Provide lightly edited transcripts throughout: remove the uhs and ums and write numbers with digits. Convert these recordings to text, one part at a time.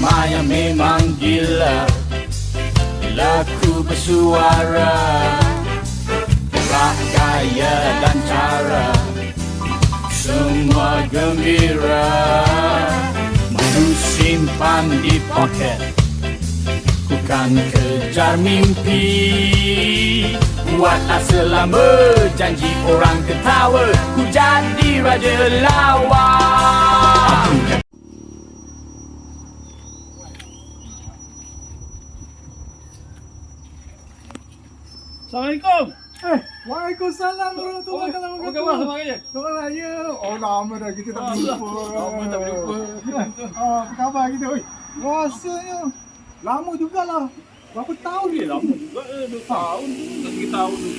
Maya memang gila bila ku bersuara, gerak gaya dan cara semua gembira. Mahu simpan di poket, ku kan kejar mimpi. Buatlah selama janji orang ketawa, ku jadi raja lawak. Assalamualaikum. Waalaikumsalam warahmatullahi wabarakatuh. Apa khabar sama kerja? Selamat raya. Oh, lama dah kita tak berjumpa. Lama tak berjumpa. Apa khabar kita? Oi, rasanya lama jugalah. Berapa tahun ni? Lama juga 2 tahun tu. 3 tahun tu.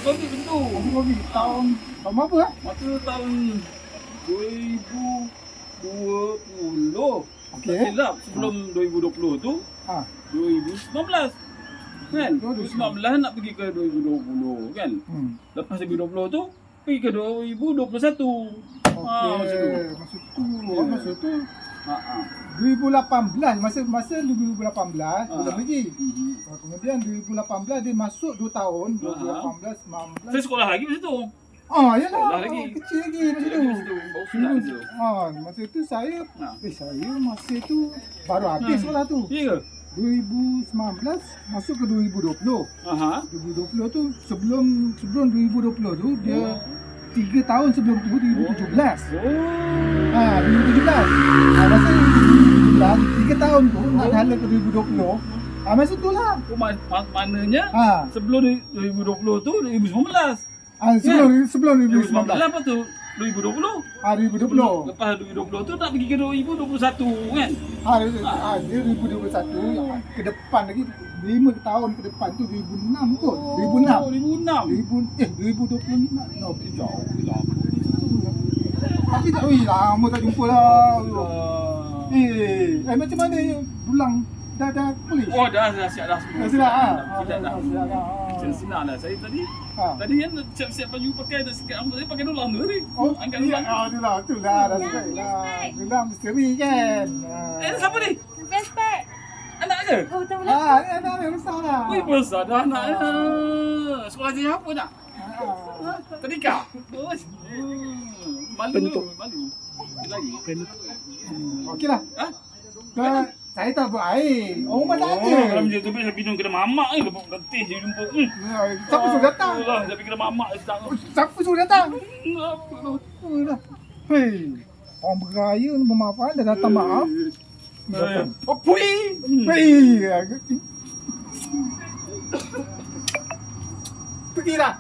Covid tentu. Kopi tahun apa eh? Masa tahun 2020. Okey. Tak silap sebelum 2020 tu Ha. 2019. Kan? 2019 nak pergi ke 2020 kan? Lepas 2020 tu pergi ke 2021. Masa tu. Masa tu Ha. 2018 masa 2018 boleh pergi. Mhm. Kemudian 2018 dia masuk 2 tahun 2018 19. Saya sekolah lagi masa tu. Yalah. Sekolah lagi. Kecil lagi masa tu. Baru sunat tu. Masa tu saya Ha. saya masa tu baru habis sekolah tu. Ya ke? 2019 masuk ke 2020. Aha. 2020 tu sebelum 2020 tu dia 3 tahun sebelum tu 2017. Oh. 2017. Masa 2017 3 tahun tu nak hala ke 2020. Masa tu lah. Maknanya sebelum 2020 tu 2019. Sebelum 2019 2019. lepas tu 2020. 2020. Lepas 2020 tu nak pergi ke 2021 kan? Dia 2021 ke depan lagi 5 tahun ke depan tu 2006 kot. 2006. 2020 jauh lama. Tapi tak lama tak jumpa lah. Macam mana Dulang dah pulih? Oh dah siap dah semua. Dah siap Tidak dah. dah. Senang lah saya tadi. Tadi kan siap-siap baju pakai dah sikat rambut saya pakai dulang tu tadi. Angkat dulang. Dulang tu lah dah siap lah. Dulang misteri kan. Siapa ni? Respect. Anak je? Oh, tak boleh. Ni anak dia besar lah. Wih besar dah anaknya. Sekolah je apa nak? Tadika? Malu. Malu. Lagi. Okey lah. Saya tak buat air. Rumah tak ada. Kalau macam tu saya minum kena mamak ni. Lepas letih je jumpa. Siapa suruh datang? Itulah, saya pergi kena mamak sedang. Siapa suruh datang? Apa tu? Hei, orang beraya ni bermaafan dah datang maaf. Oh, pui! Hei, pergi dah.